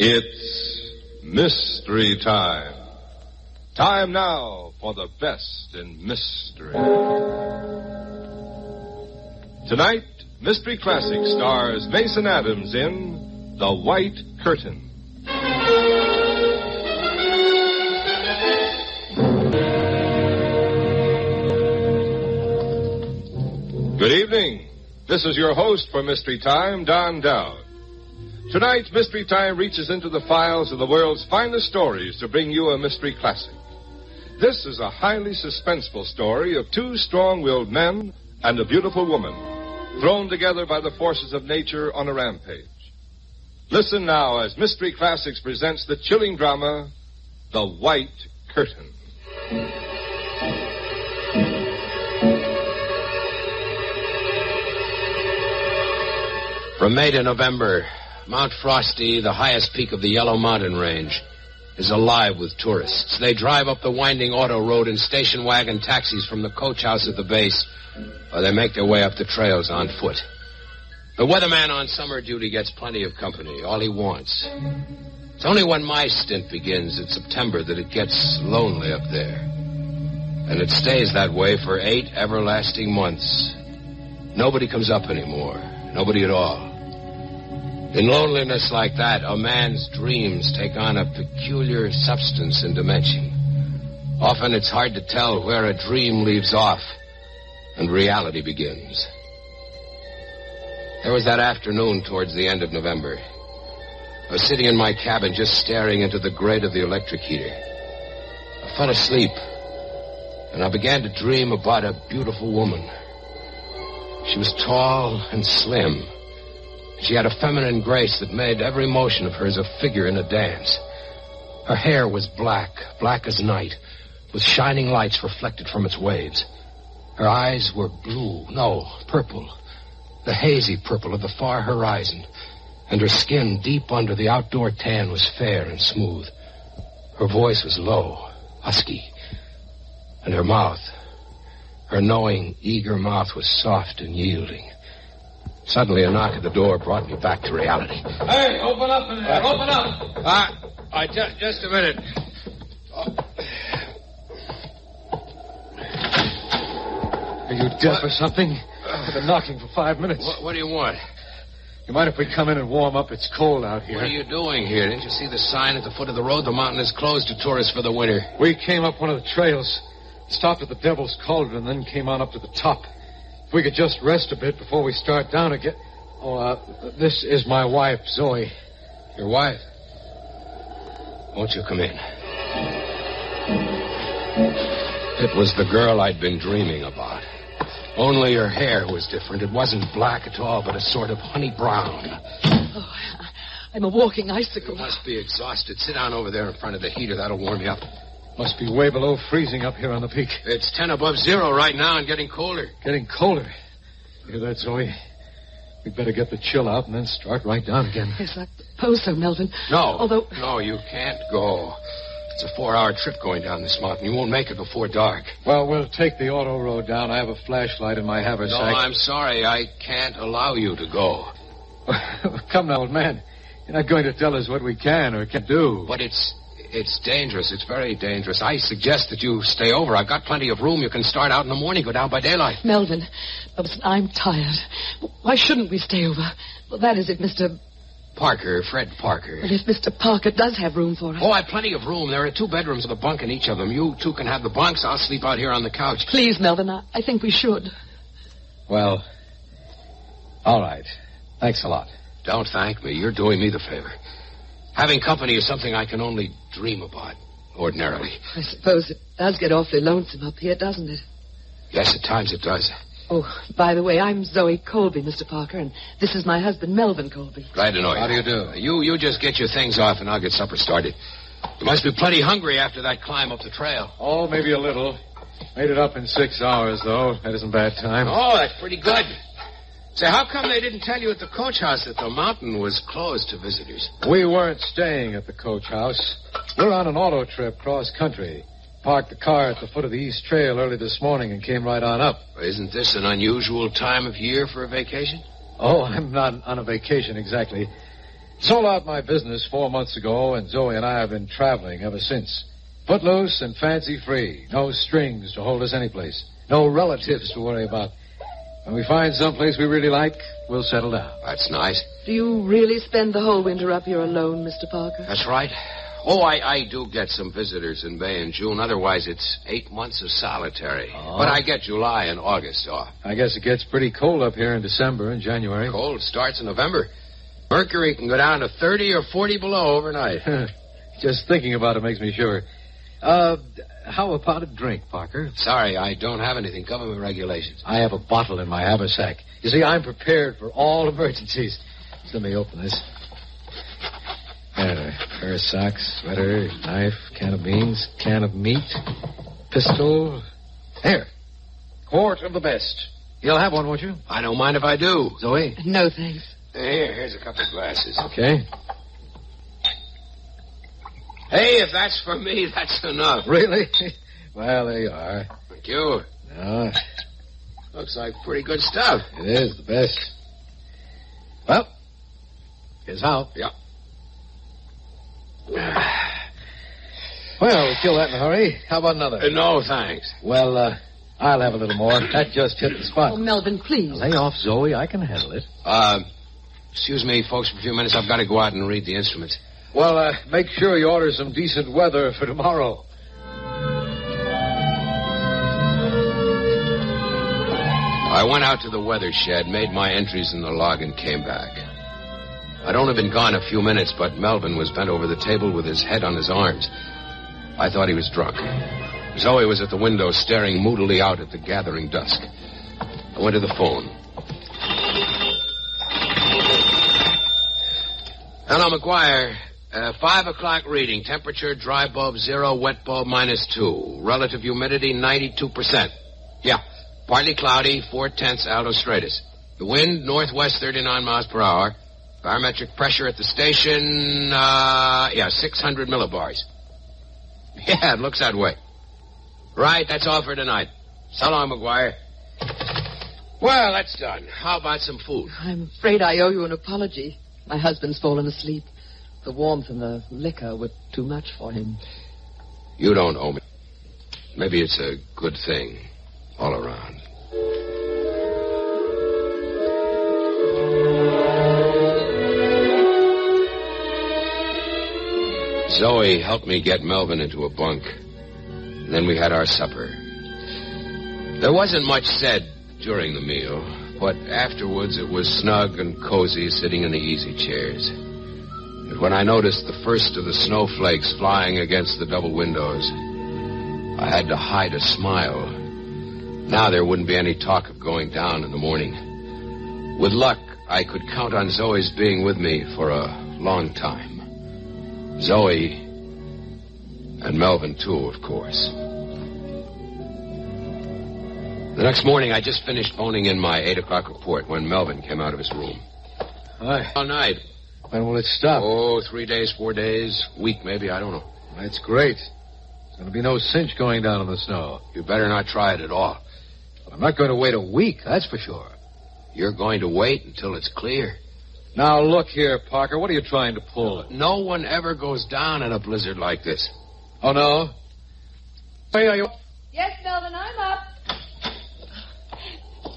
It's mystery time. Time now for the best in mystery. Tonight, Mystery Classic stars Mason Adams in The White Curtain. Good evening. This is your host for Mystery Time, Don Dowd. Tonight, Mystery Time reaches into the files of the world's finest stories to bring you a mystery classic. This is a highly suspenseful story of two strong-willed men and a beautiful woman, thrown together by the forces of nature on a rampage. Listen now as Mystery Classics presents the chilling drama, The White Curtain. From May to November, Mount Frosty, the highest peak of the Yellow Mountain Range, is alive with tourists. They drive up the winding auto road in station wagon taxis from the coach house at the base, or they make their way up the trails on foot. The weatherman on summer duty gets plenty of company, all he wants. It's only when my stint begins in September that it gets lonely up there. And it stays that way for 8 everlasting months. Nobody comes up anymore. Nobody at all. In loneliness like that, a man's dreams take on a peculiar substance and dimension. Often it's hard to tell where a dream leaves off and reality begins. There was that afternoon towards the end of November. I was sitting in my cabin just staring into the grate of the electric heater. I fell asleep, and I began to dream about a beautiful woman. She was tall and slim. She had a feminine grace that made every motion of hers a figure in a dance. Her hair was black, black as night, with shining lights reflected from its waves. Her eyes were blue, no, purple, the hazy purple of the far horizon, and her skin deep under the outdoor tan was fair and smooth. Her voice was low, husky, and her mouth, her knowing, eager mouth was soft and yielding. Suddenly, a knock at the door brought me back to reality. Hey, open up in there. Open up. Just a minute. Are you deaf or something? I've been knocking for 5 minutes. What do you want? You mind if we come in and warm up? It's cold out here. What are you doing here? Didn't you see the sign at the foot of the road? The mountain is closed to tourists for the winter. We came up one of the trails, stopped at the Devil's Cauldron, and then came on up to the top. If we could just rest a bit before we start down again. This is my wife, Zoe. Your wife? Won't you come in? It was the girl I'd been dreaming about. Only her hair was different. It wasn't black at all, but a sort of honey brown. Oh, I'm a walking icicle. You must be exhausted. Sit down over there in front of the heater. That'll warm you up. Must be way below freezing up here on the peak. It's 10 above zero right now and getting colder. Getting colder? You hear that, Zoe? We'd better get the chill out and then start right down again. Yes, I suppose so, Melvin. No. No, you can't go. It's a 4-hour trip going down this mountain. You won't make it before dark. Well, we'll take the auto road down. I have a flashlight in my haversack. No, I'm sorry. I can't allow you to go. Come now, old man. You're not going to tell us what we can or can't do. But it's dangerous. It's very dangerous. I suggest that you stay over. I've got plenty of room. You can start out in the morning, go down by daylight. Melvin, I'm tired. Why shouldn't we stay over? Well, that is if Mr. Parker, Fred Parker. Well, if Mr. Parker does have room for us. Oh, I've plenty of room. There are 2 bedrooms with a bunk in each of them. You 2 can have the bunks. I'll sleep out here on the couch. Please, Melvin, I think we should. Well, all right. Thanks a lot. Don't thank me. You're doing me the favor. Having company is something I can only dream about, ordinarily. I suppose it does get awfully lonesome up here, doesn't it? Yes, at times it does. Oh, by the way, I'm Zoe Colby, Mr. Parker, and this is my husband, Melvin Colby. Glad to know you. How do you do? You just get your things off, and I'll get supper started. You must be plenty hungry after that climb up the trail. Oh, maybe a little. Made it up in 6 hours, though. That isn't bad time. Oh, that's pretty good. Say, how come they didn't tell you at the coach house that the mountain was closed to visitors? We weren't staying at the coach house. We're on an auto trip cross-country. Parked the car at the foot of the East Trail early this morning and came right on up. Isn't this an unusual time of year for a vacation? Oh, I'm not on a vacation exactly. Sold out my business 4 months ago, and Zoe and I have been traveling ever since. Footloose and fancy-free. No strings to hold us anyplace. No relatives to worry about. When we find someplace we really like, we'll settle down. That's nice. Do you really spend the whole winter up here alone, Mr. Parker? That's right. Oh, I do get some visitors in May and June. Otherwise, it's 8 months of solitary. Oh. But I get July and August off. I guess it gets pretty cold up here in December and January. Cold starts in November. Mercury can go down to 30 or 40 below overnight. Just thinking about it makes me shiver. How about a drink, Parker? Sorry, I don't have anything. Government regulations. I have a bottle in my haversack. You see, I'm prepared for all emergencies. Let me open this. A pair of socks, sweater, knife, can of beans, can of meat, pistol. There. Quart of the best. You'll have one, won't you? I don't mind if I do. Zoe? No, thanks. Here's a couple of glasses. Okay. Hey, if that's for me, that's enough. Really? Well, there you are. Thank you. No, Looks like pretty good stuff. it is the best. Well, here's how. Yeah. Well, we kill that in a hurry. How about another? No, thanks. Well, I'll have a little more. That just hit the spot. Oh, Melvin, please. Lay off, Zoe. I can handle it. Excuse me, folks, for a few minutes. I've got to go out and read the instruments. Well, make sure you order some decent weather for tomorrow. I went out to the weather shed, made my entries in the log, and came back. I'd only been gone a few minutes, but Melvin was bent over the table with his head on his arms. I thought he was drunk. Zoe was at the window staring moodily out at the gathering dusk. I went to the phone. Hello, McGuire. 5 o'clock reading. Temperature, dry bulb 0, wet bulb -2. Relative humidity 92%. Yeah. Partly cloudy, 4/10 Alto Stratus. The wind, northwest 39 miles per hour. Barometric pressure at the station, 600 millibars. Yeah, it looks that way. Right, that's all for tonight. So long, McGuire. Well, that's done. How about some food? I'm afraid I owe you an apology. My husband's fallen asleep. The warmth and the liquor were too much for him. You don't owe me. Maybe it's a good thing all around. Zoe helped me get Melvin into a bunk. Then we had our supper. There wasn't much said during the meal, but afterwards it was snug and cozy sitting in the easy chairs. And when I noticed the first of the snowflakes flying against the double windows, I had to hide a smile. Now there wouldn't be any talk of going down in the morning. With luck, I could count on Zoe's being with me for a long time. Zoe and Melvin, too, of course. The next morning, I just finished phoning in my 8 o'clock report when Melvin came out of his room. Hi. All night. When will it stop? Oh, 3 days, 4 days, week maybe, I don't know. That's great. There's going to be no cinch going down in the snow. You better not try it at all. I'm not going to wait a week, that's for sure. You're going to wait until it's clear. Now, look here, Parker. What are you trying to pull? No one ever goes down in a blizzard like this. Oh, no? Hey, are you... Yes, Melvin, I'm up.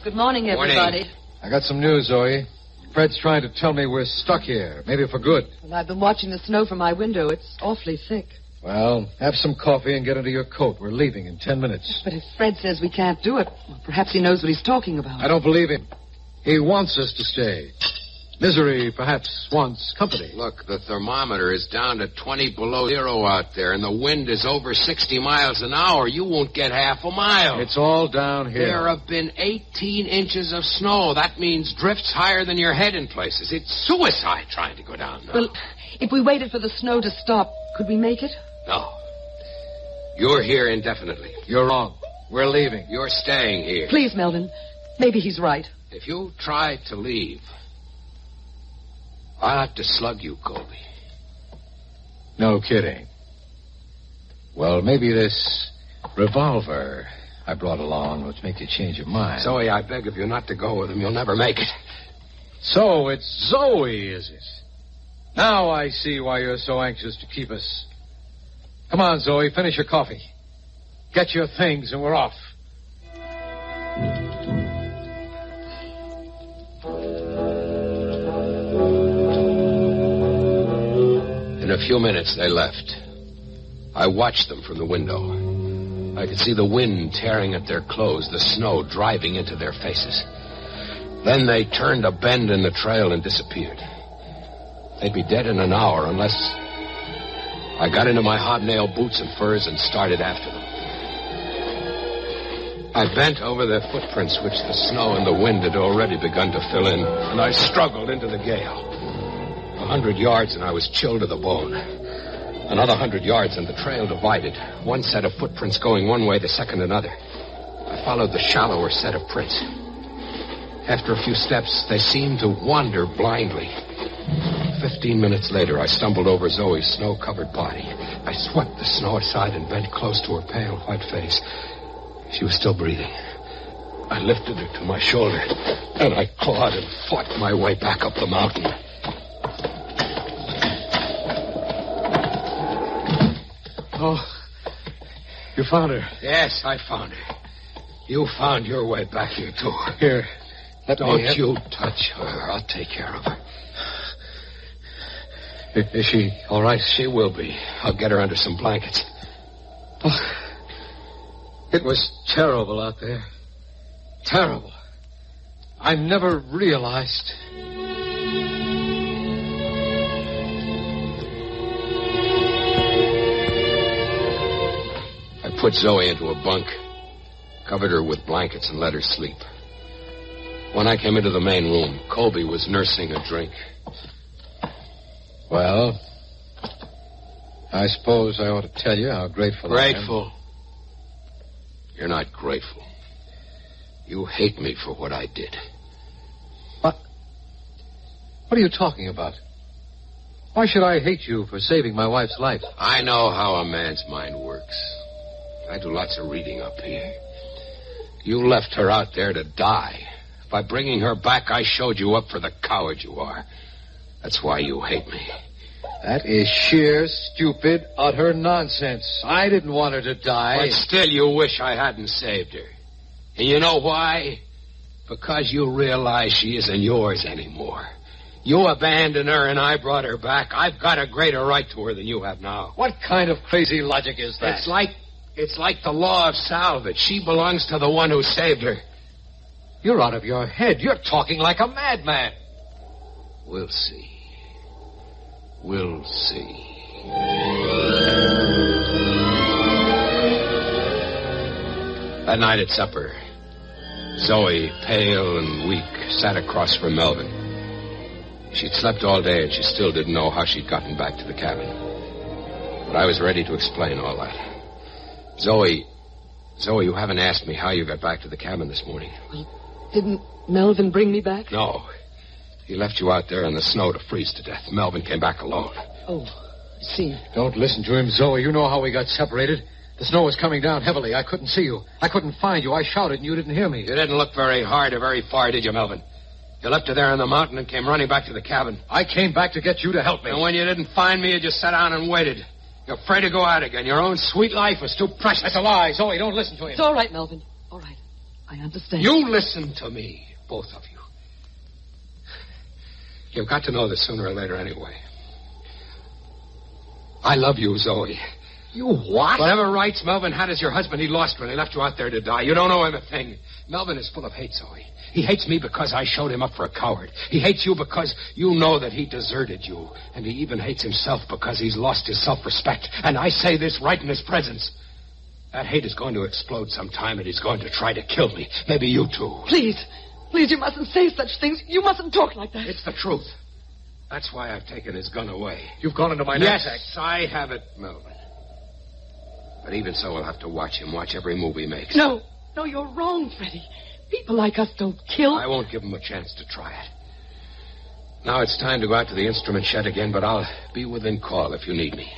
Good morning, Morning. everybody. I got some news, Zoe. Fred's trying to tell me we're stuck here, maybe for good. Well, I've been watching the snow from my window. It's awfully thick. Well, have some coffee and get into your coat. We're leaving in 10 minutes. But if Fred says we can't do it, well, perhaps he knows what he's talking about. I don't believe him. He wants us to stay. Misery perhaps wants company. Look, the thermometer is down to 20 below zero out there, and the wind is over 60 miles an hour. You won't get half a mile. It's all down here. There have been 18 inches of snow. That means drifts higher than your head in places. It's suicide trying to go down now. Well, if we waited for the snow to stop, could we make it? No. You're here indefinitely. You're wrong. We're leaving. You're staying here. Please, Melvin. Maybe he's right. If you try to leave, I'll have to slug you, Colby. No kidding. Well, maybe this revolver I brought along will make you change your mind. Zoe, I beg of you not to go with him. You'll never make it. So it's Zoe, is it? Now I see why you're so anxious to keep us. Come on, Zoe, finish your coffee. Get your things and we're off. In a few minutes, they left. I watched them from the window. I could see the wind tearing at their clothes, the snow driving into their faces. Then they turned a bend in the trail and disappeared. They'd be dead in an hour unless... I got into my hobnail boots and furs and started after them. I bent over their footprints, which the snow and the wind had already begun to fill in, and I struggled into the gale. 100 yards and I was chilled to the bone. Another 100 yards and the trail divided. One set of footprints going one way, the second another. I followed the shallower set of prints. After a few steps, they seemed to wander blindly. 15 minutes later, I stumbled over Zoe's snow-covered body. I swept the snow aside and bent close to her pale white face. She was still breathing. I lifted her to my shoulder, and I clawed and fought my way back up the mountain. Oh, you found her. Yes, I found her. You found your way back here, too. Here, Don't you touch her. I'll take care of her. Is she all right? She will be. I'll get her under some blankets. Oh, it was terrible out there. Terrible. I never realized. I put Zoe into a bunk, covered her with blankets, and let her sleep. When I came into the main room, Colby was nursing a drink. Well, I suppose I ought to tell you how grateful I am. Grateful? You're not grateful. You hate me for what I did. What are you talking about? Why should I hate you for saving my wife's life? I know how a man's mind works. I do lots of reading up here. You left her out there to die. By bringing her back, I showed you up for the coward you are. That's why you hate me. That is sheer, stupid, utter nonsense. I didn't want her to die. But still, you wish I hadn't saved her. And you know why? Because you realize she isn't yours anymore. You abandoned her and I brought her back. I've got a greater right to her than you have now. What kind of crazy logic is that? It's like the law of salvage. She belongs to the one who saved her. You're out of your head. You're talking like a madman. We'll see. We'll see. That night at supper, Zoe, pale and weak, sat across from Melvin. She'd slept all day and she still didn't know how she'd gotten back to the cabin. But I was ready to explain all that. Zoe, you haven't asked me how you got back to the cabin this morning. Well, didn't Melvin bring me back? No. He left you out there in the snow to freeze to death. Melvin came back alone. Oh, I see. Don't listen to him, Zoe. You know how we got separated. The snow was coming down heavily. I couldn't see you. I couldn't find you. I shouted and you didn't hear me. You didn't look very hard or very far, did you, Melvin? You left her there in the mountain and came running back to the cabin. I came back to get you to help me. And when you didn't find me, you just sat down and waited. You're afraid to go out again. Your own sweet life was too precious. That's a lie. Zoe, don't listen to him. It's all right, Melvin. All right. I understand. You listen to me, both of you. You've got to know this sooner or later anyway. I love you, Zoe. You what? Whatever rights Melvin had as your husband, he lost when he left you out there to die. You don't know him a thing. Melvin is full of hate, Zoe. He hates me because I showed him up for a coward. He hates you because you know that he deserted you. And he even hates himself because he's lost his self-respect. And I say this right in his presence. That hate is going to explode sometime, and he's going to try to kill me. Maybe you too. Please, you mustn't say such things. You mustn't talk like that. It's the truth. That's why I've taken his gun away. You've gone into my knapsack. Yes, I have it, Melvin. But even so, we'll have to watch him, watch every move he makes. No, you're wrong, Freddie. People like us don't kill. I won't give him a chance to try it. Now it's time to go out to the instrument shed again, but I'll be within call if you need me.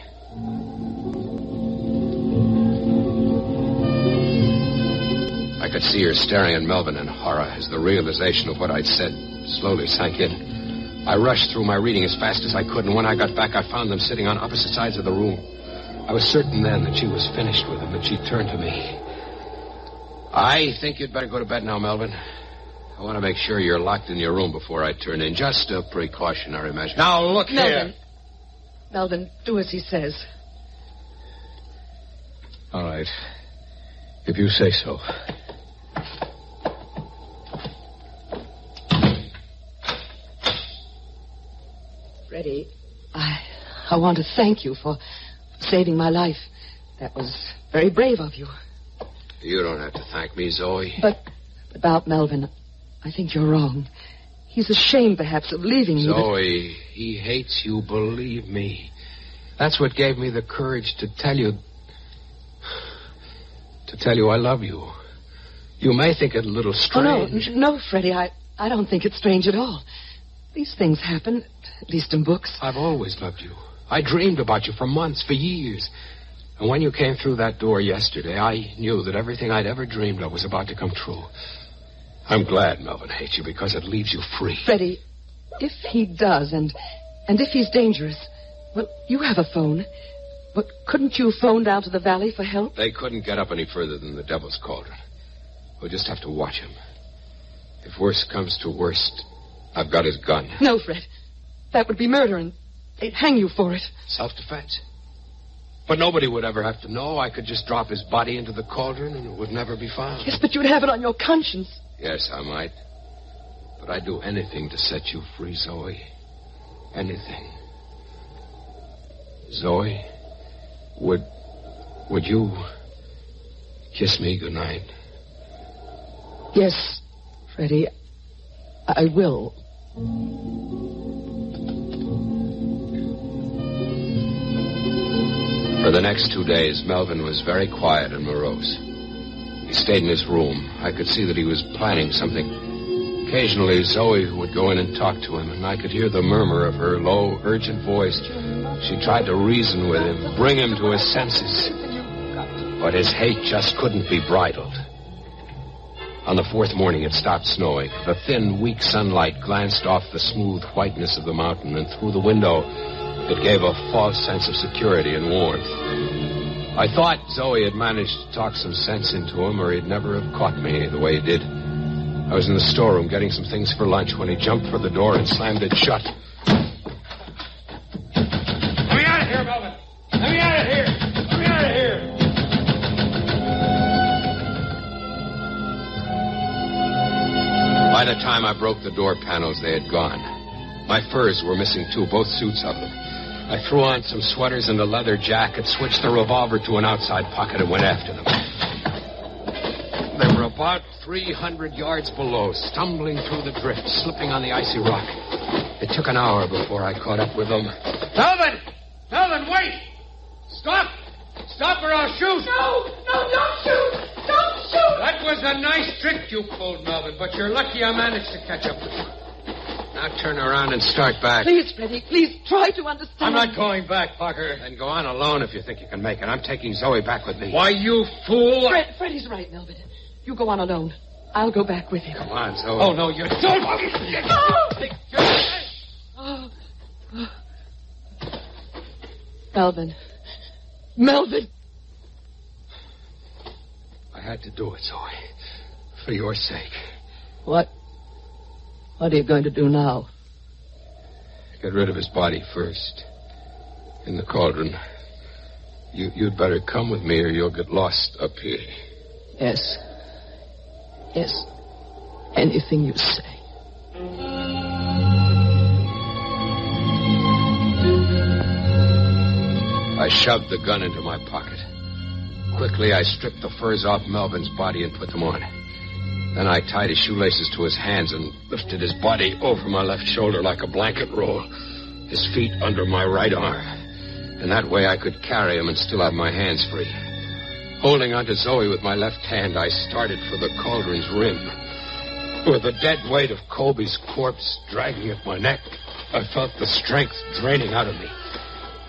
I could see her staring at Melvin in horror as the realization of what I'd said slowly sank in. I rushed through my reading as fast as I could, and when I got back, I found them sitting on opposite sides of the room. I was certain then that she was finished with him, and she turned to me. I think you'd better go to bed now, Melvin. I want to make sure you're locked in your room before I turn in. Just a precautionary measure. Now, look here. Melvin, do as he says. All right. If you say so. Freddie, I want to thank you for saving my life. That was very brave of you. You don't have to thank me, Zoe. But about Melvin, I think you're wrong. He's ashamed, perhaps, of leaving me. Zoe, he hates you, believe me. That's what gave me the courage to tell you... I love you. You may think it a little strange. Oh, no, Freddie, I don't think it's strange at all. These things happen, at least in books. I've always loved you. I dreamed about you for months, for years. And when you came through that door yesterday, I knew that everything I'd ever dreamed of was about to come true. I'm glad Melvin hates you because it leaves you free. Freddie, if he does, and if he's dangerous, well, you have a phone. But couldn't you phone down to the valley for help? They couldn't get up any further than the Devil's Cauldron. We'll just have to watch him. If worst comes to worst, I've got his gun. No, Fred. That would be murder, and they'd hang you for it. Self-defense. But nobody would ever have to know. I could just drop his body into the cauldron, and it would never be found. Yes, but you'd have it on your conscience. Yes, I might. But I'd do anything to set you free, Zoe. Anything. Zoe, would you kiss me goodnight? Yes, Freddie, I will. For the next 2 days, Melvin was very quiet and morose. He stayed in his room. I could see that he was planning something. Occasionally, Zoe would go in and talk to him, and I could hear the murmur of her low, urgent voice. She tried to reason with him, bring him to his senses. But his hate just couldn't be bridled. On the fourth morning, it stopped snowing. The thin, weak sunlight glanced off the smooth whiteness of the mountain, and through the window, it gave a false sense of security and warmth. I thought Zoe had managed to talk some sense into him, or he'd never have caught me the way he did. I was in the storeroom getting some things for lunch when he jumped for the door and slammed it shut. Let me out of here, Melvin! Let me out of here! Let me out of here! By the time I broke the door panels, they had gone. My furs were missing, too, both suits of them. I threw on some sweaters and a leather jacket, switched the revolver to an outside pocket, and went after them. They were about 300 yards below, stumbling through the drift, slipping on the icy rock. It took an hour before I caught up with them. Melvin! Melvin, wait! Stop! Stop or I'll shoot! No, don't shoot! Don't shoot! That was a nice trick you pulled, Melvin, but you're lucky I managed to catch up with you. Now turn around and start back. Please, Freddie, please try to understand. I'm not going back, Parker. Then go on alone if you think you can make it. I'm taking Zoe back with me. Why, you fool! Freddie's right, Melvin. You go on alone. I'll go back with you. Come on, Zoe. Oh, no, you don't! Melvin. Melvin! I had to do it, Zoe. For your sake. What are you going to do now? Get rid of his body first. In the cauldron. You'd better come with me or you'll get lost up here. Yes. Yes. Anything you say. I shoved the gun into my pocket. Quickly, I stripped the furs off Melvin's body and put them on. Then I tied his shoelaces to his hands and lifted his body over my left shoulder like a blanket roll, his feet under my right arm. And that way I could carry him and still have my hands free. Holding onto Zoe with my left hand, I started for the cauldron's rim. With the dead weight of Colby's corpse dragging at my neck, I felt the strength draining out of me.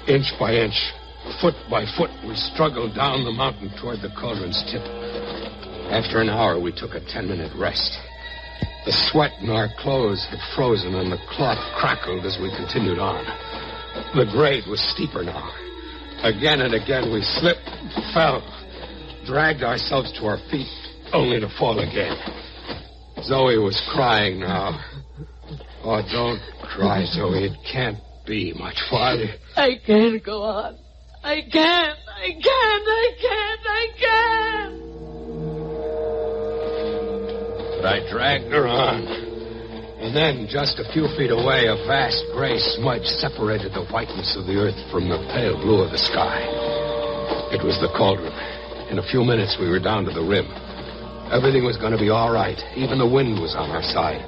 Inch by inch, foot by foot, we struggled down the mountain toward the cauldron's tip. After an hour, we took a 10-minute rest. The sweat in our clothes had frozen, and the cloth crackled as we continued on. The grade was steeper now. Again and again we slipped, fell, dragged ourselves to our feet, only to fall again. Zoe was crying now. Oh, don't cry, Zoe. It can't be much farther. I can't go on. I can't. But I dragged her on. And then, just a few feet away, a vast gray smudge separated the whiteness of the earth from the pale blue of the sky. It was the cauldron. In a few minutes, we were down to the rim. Everything was going to be all right. Even the wind was on our side.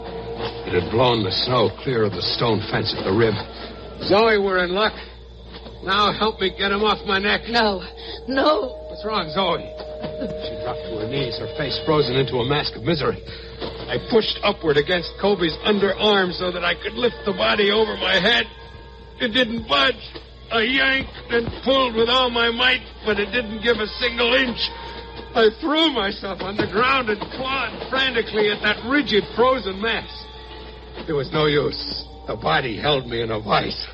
It had blown the snow clear of the stone fence at the rim. Zoe, we're in luck. Now help me get him off my neck. No. What's wrong, Zoe? She dropped to her knees, her face frozen into a mask of misery. I pushed upward against Kobe's underarm so that I could lift the body over my head. It didn't budge. I yanked and pulled with all my might, but it didn't give a single inch. I threw myself on the ground and clawed frantically at that rigid, frozen mass. There was no use. The body held me in a vice.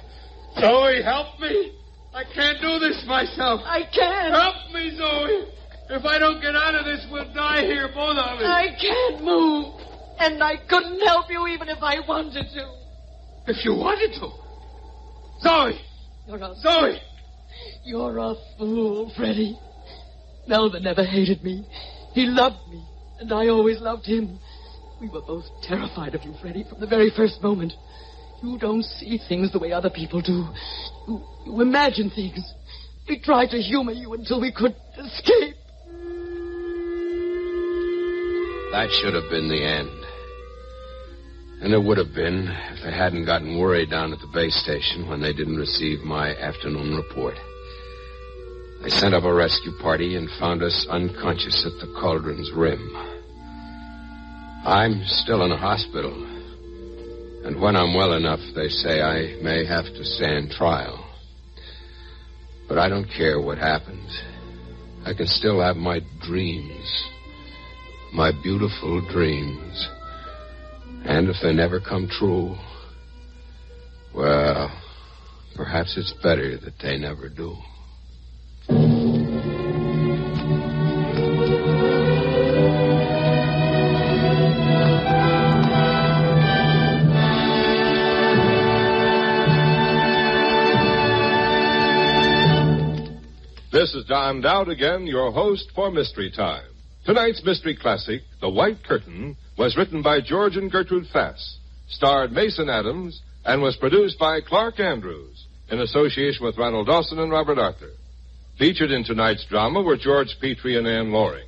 Zoe, help me. I can't do this myself. I can't. Help me, Zoe. If I don't get out of this, we'll die here, both of us. I can't move. And I couldn't help you even if I wanted to. If you wanted to. Zoe. Zoe. You're a fool, Freddie. Melvin never hated me. He loved me, and I always loved him. We were both terrified of you, Freddie, from the very first moment. You don't see things the way other people do. You imagine things. We tried to humor you until we could escape. That should have been the end. And it would have been if they hadn't gotten worried down at the base station when they didn't receive my afternoon report. They sent up a rescue party and found us unconscious at the cauldron's rim. I'm still in a hospital. And when I'm well enough, they say I may have to stand trial. But I don't care what happens. I can still have my dreams. My beautiful dreams. And if they never come true, well, perhaps it's better that they never do. This is Don Dowd again, your host for Mystery Time. Tonight's mystery classic, The White Curtain, was written by George and Gertrude Fass, starred Mason Adams, and was produced by Clark Andrews, in association with Ronald Dawson and Robert Arthur. Featured in tonight's drama were George Petrie and Ann Loring.